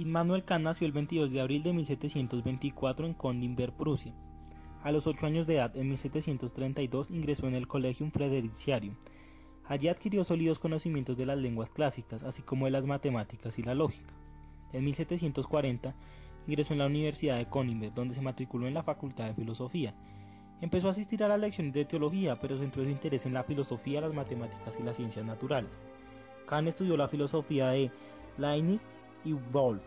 Immanuel Kant nació el 22 de abril de 1724 en Königsberg, Prusia. A los 8 años de edad, en 1732, ingresó en el Collegium Fredericiarum. Allí adquirió sólidos conocimientos de las lenguas clásicas, así como de las matemáticas y la lógica. En 1740, ingresó en la Universidad de Königsberg, donde se matriculó en la Facultad de Filosofía. Empezó a asistir a las lecciones de teología, pero centró su interés en la filosofía, las matemáticas y las ciencias naturales. Kant estudió la filosofía de Leibniz y Wolff,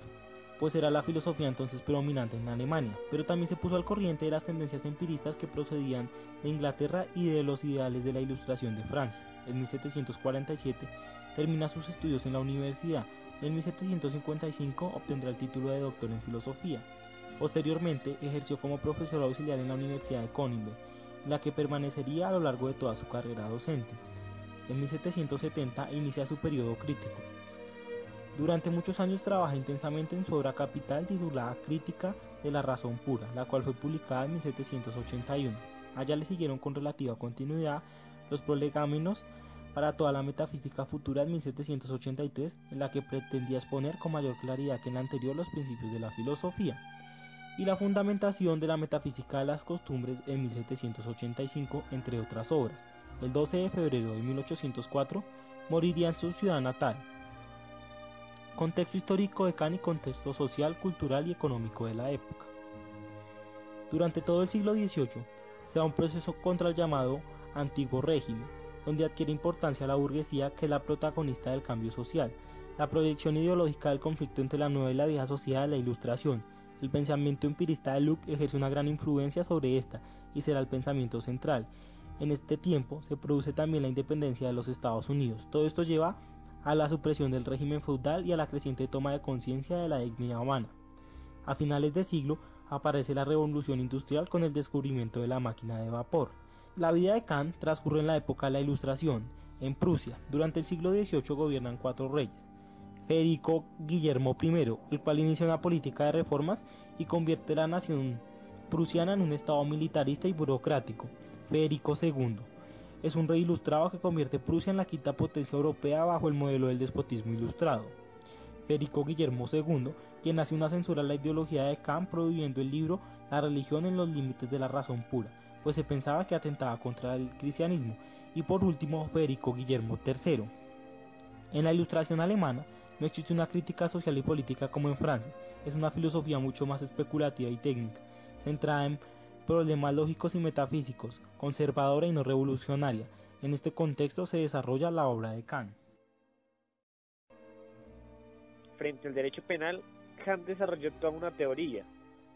pues era la filosofía entonces predominante en Alemania, pero también se puso al corriente de las tendencias empiristas que procedían de Inglaterra y de los ideales de la Ilustración de Francia. En 1747 termina sus estudios en la universidad y en 1755 obtendrá el título de doctor en filosofía. Posteriormente ejerció como profesor auxiliar en la Universidad de Königsberg, en la que permanecería a lo largo de toda su carrera docente. En 1770 inicia su periodo crítico. Durante muchos años trabaja intensamente en su obra capital titulada Crítica de la razón pura, la cual fue publicada en 1781. Allá le siguieron con relativa continuidad los prolegómenos para toda la metafísica futura en 1783, en la que pretendía exponer con mayor claridad que en la anterior los principios de la filosofía, y la fundamentación de la metafísica de las costumbres en 1785, entre otras obras. El 12 de febrero de 1804 moriría en su ciudad natal. Contexto histórico de Kant y contexto social, cultural y económico de la época. Durante todo el siglo XVIII se da un proceso contra el llamado Antiguo Régimen, donde adquiere importancia la burguesía, que es la protagonista del cambio social, la proyección ideológica del conflicto entre la nueva y la vieja sociedad de la Ilustración. El pensamiento empirista de Locke ejerce una gran influencia sobre esta y será el pensamiento central. En este tiempo se produce también la independencia de los Estados Unidos. Todo esto lleva a la supresión del régimen feudal y a la creciente toma de conciencia de la dignidad humana. A finales de siglo aparece la revolución industrial con el descubrimiento de la máquina de vapor. La vida de Kant transcurre en la época de la Ilustración, en Prusia. Durante el siglo XVIII gobiernan 4 reyes. Federico Guillermo I, el cual inicia una política de reformas y convierte la nación prusiana en un estado militarista y burocrático. Federico II es un rey ilustrado que convierte Prusia en la quinta potencia europea bajo el modelo del despotismo ilustrado. Federico Guillermo II, quien hace una censura a la ideología de Kant prohibiendo el libro La religión en los límites de la razón pura, pues se pensaba que atentaba contra el cristianismo. Y por último, Federico Guillermo III. En la Ilustración alemana no existe una crítica social y política como en Francia, es una filosofía mucho más especulativa y técnica, centrada en problemas lógicos y metafísicos, conservadora y no revolucionaria. En este contexto se desarrolla la obra de Kant. Frente al derecho penal, Kant desarrolló toda una teoría,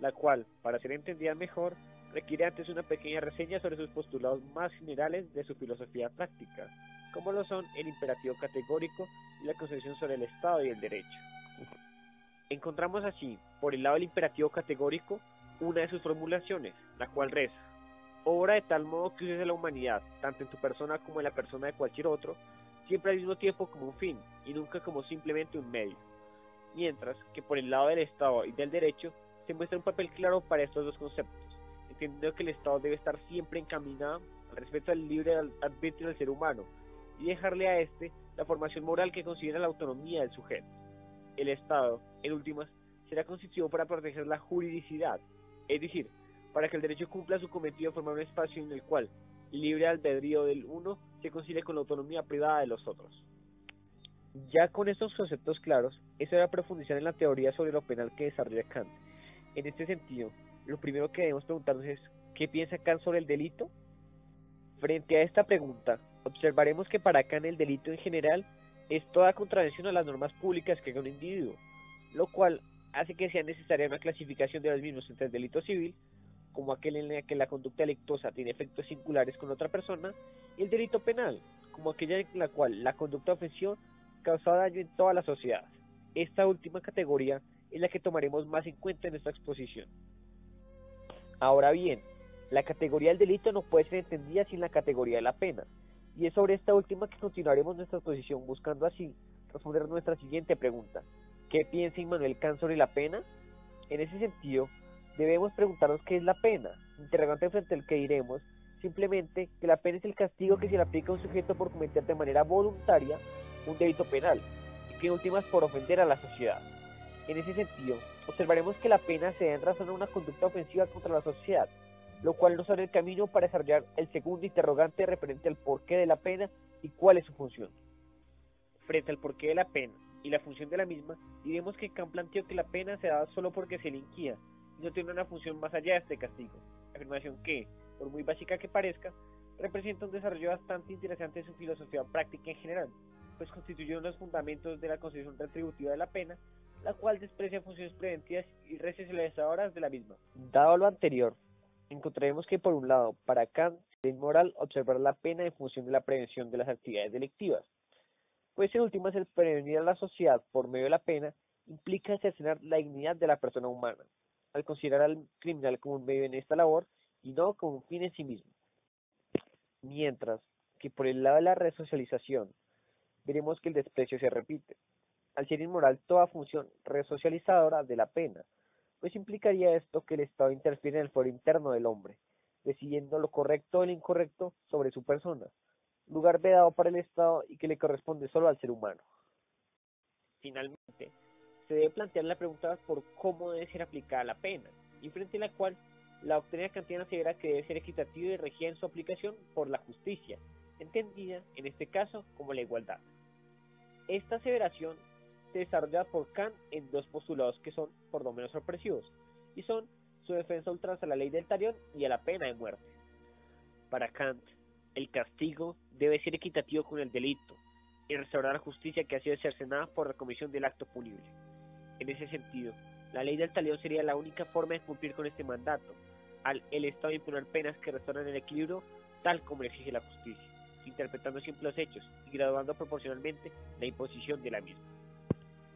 la cual, para ser entendida mejor, requiere antes una pequeña reseña sobre sus postulados más generales de su filosofía práctica, como lo son el imperativo categórico y la concepción sobre el Estado y el derecho. Encontramos así, por el lado del imperativo categórico, una de sus formulaciones, la cual reza: obra de tal modo que uses a la humanidad, tanto en tu persona como en la persona de cualquier otro, siempre al mismo tiempo como un fin, y nunca como simplemente un medio. Mientras que por el lado del Estado y del derecho, se muestra un papel claro para estos dos conceptos, entendiendo que el Estado debe estar siempre encaminado al respeto al libre arbitrio del ser humano, y dejarle a éste la formación moral que considera la autonomía del sujeto. El Estado, en últimas, será constituido para proteger la juridicidad, es decir, para que el derecho cumpla su cometido de formar un espacio en el cual el libre albedrío del uno se concilie con la autonomía privada de los otros. Ya con estos conceptos claros, es hora de profundizar en la teoría sobre lo penal que desarrolla Kant. En este sentido, lo primero que debemos preguntarnos es: ¿qué piensa Kant sobre el delito? Frente a esta pregunta, observaremos que para Kant el delito en general es toda contravención a las normas públicas que haga un individuo, lo cual hace que sea necesaria una clasificación de los mismos entre el delito civil, como aquel en el que la conducta delictuosa tiene efectos singulares con otra persona, y el delito penal, como aquella en la cual la conducta ofensiva causa daño en toda la sociedad. Esta última categoría es la que tomaremos más en cuenta en esta exposición. Ahora bien, la categoría del delito no puede ser entendida sin la categoría de la pena, y es sobre esta última que continuaremos nuestra exposición, buscando así responder nuestra siguiente pregunta: ¿qué piensa Immanuel Kant sobre la pena? En ese sentido, debemos preguntarnos qué es la pena, interrogante frente al que diremos simplemente que la pena es el castigo que se le aplica a un sujeto por cometer de manera voluntaria un delito penal, y que en últimas por ofender a la sociedad. En ese sentido, observaremos que la pena se da en razón a una conducta ofensiva contra la sociedad, lo cual nos abre el camino para desarrollar el segundo interrogante referente al porqué de la pena y cuál es su función. Frente al porqué de la pena y la función de la misma, diremos que Kant planteó que la pena se da solo porque se liquida y no tiene una función más allá de este castigo, afirmación que, por muy básica que parezca, representa un desarrollo bastante interesante de su filosofía práctica en general, pues constituye uno de los fundamentos de la concepción retributiva de la pena, la cual desprecia funciones preventivas y resocializadoras de la misma. Dado lo anterior, encontraremos que por un lado, para Kant, es inmoral observar la pena en función de la prevención de las actividades delictivas, pues en últimas el prevenir a la sociedad por medio de la pena implica cercenar la dignidad de la persona humana, al considerar al criminal como un medio en esta labor y no como un fin en sí mismo. Mientras que por el lado de la resocialización, veremos que el desprecio se repite, al ser inmoral toda función resocializadora de la pena, pues implicaría esto que el Estado interfiere en el foro interno del hombre, decidiendo lo correcto o lo incorrecto sobre su persona, lugar vedado para el Estado y que le corresponde solo al ser humano. Finalmente, se debe plantear la pregunta por cómo debe ser aplicada la pena, y frente a la cual la doctrina kantiana asevera que debe ser equitativa y regida en su aplicación por la justicia, entendida en este caso como la igualdad. Esta aseveración se desarrolla por Kant en dos postulados que son por lo menos sorpresivos, y son su defensa a ultranza a la ley del talión y a la pena de muerte. Para Kant, el castigo debe ser equitativo con el delito y restaurar la justicia que ha sido cercenada por la comisión del acto punible. En ese sentido, la ley del talión sería la única forma de cumplir con este mandato, al el Estado imponer penas que restauran el equilibrio tal como le exige la justicia, interpretando siempre los hechos y graduando proporcionalmente la imposición de la misma.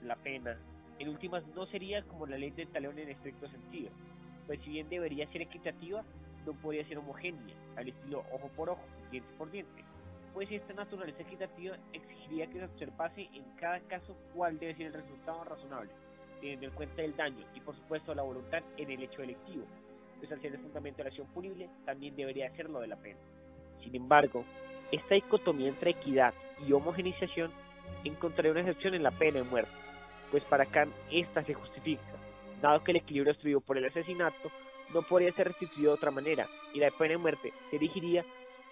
La pena, en últimas, no sería como la ley del talión en estricto sentido, pues si bien debería ser equitativa, no podría ser homogénea, al estilo ojo por ojo, diente por diente, pues esta naturaleza equitativa exigiría que se observase en cada caso cuál debe ser el resultado razonable, teniendo en cuenta el daño y por supuesto la voluntad en el hecho delictivo, pues al ser el fundamento de la acción punible, también debería ser lo de la pena. Sin embargo, esta dicotomía entre equidad y homogeneización encontraría una excepción en la pena de muerte, pues para Kant esta se justifica, dado que el equilibrio destruido por el asesinato no podría ser restituido de otra manera, y la pena de muerte se erigiría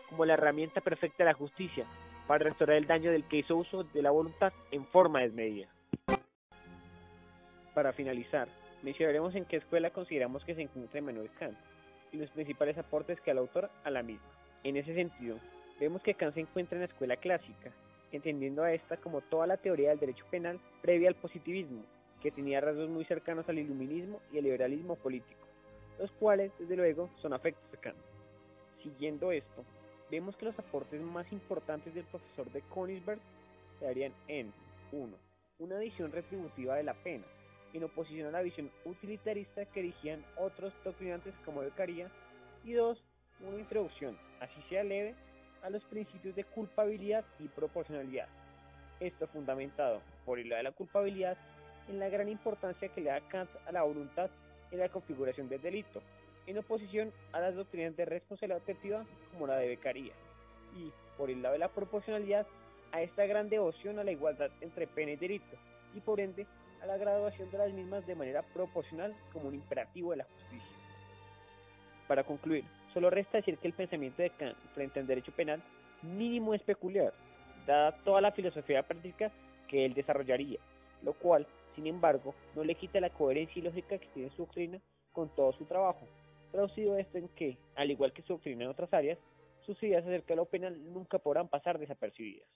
como la herramienta perfecta de la justicia para restaurar el daño del que hizo uso de la voluntad en forma desmedida. Para finalizar, mencionaremos en qué escuela consideramos que se encuentra Immanuel Kant y los principales aportes que da el autor a la misma. En ese sentido, vemos que Kant se encuentra en la escuela clásica, entendiendo a esta como toda la teoría del derecho penal previa al positivismo, que tenía rasgos muy cercanos al iluminismo y al liberalismo político, los cuales, desde luego, son afectos a Kant. Siguiendo esto, vemos que los aportes más importantes del profesor de Königsberg se darían en 1. Una visión retributiva de la pena, en oposición a la visión utilitarista que erigían otros doctrinantes como Beccaria, y 2. Una introducción, así sea leve, a los principios de culpabilidad y proporcionalidad. Esto fundamentado, por el lado de la culpabilidad, en la gran importancia que le da Kant a la voluntad en la configuración del delito, en oposición a las doctrinas de responsabilidad objetiva como la de Beccaria, y por el lado de la proporcionalidad, a esta gran devoción a la igualdad entre pena y delito, y por ende a la graduación de las mismas de manera proporcional como un imperativo de la justicia. Para concluir, solo resta decir que el pensamiento de Kant frente al derecho penal mínimo es peculiar, dada toda la filosofía práctica que él desarrollaría, lo cual, sin embargo, no le quita la coherencia y lógica que tiene su doctrina con todo su trabajo, traducido esto en que, al igual que su doctrina en otras áreas, sus ideas acerca de lo penal nunca podrán pasar desapercibidas.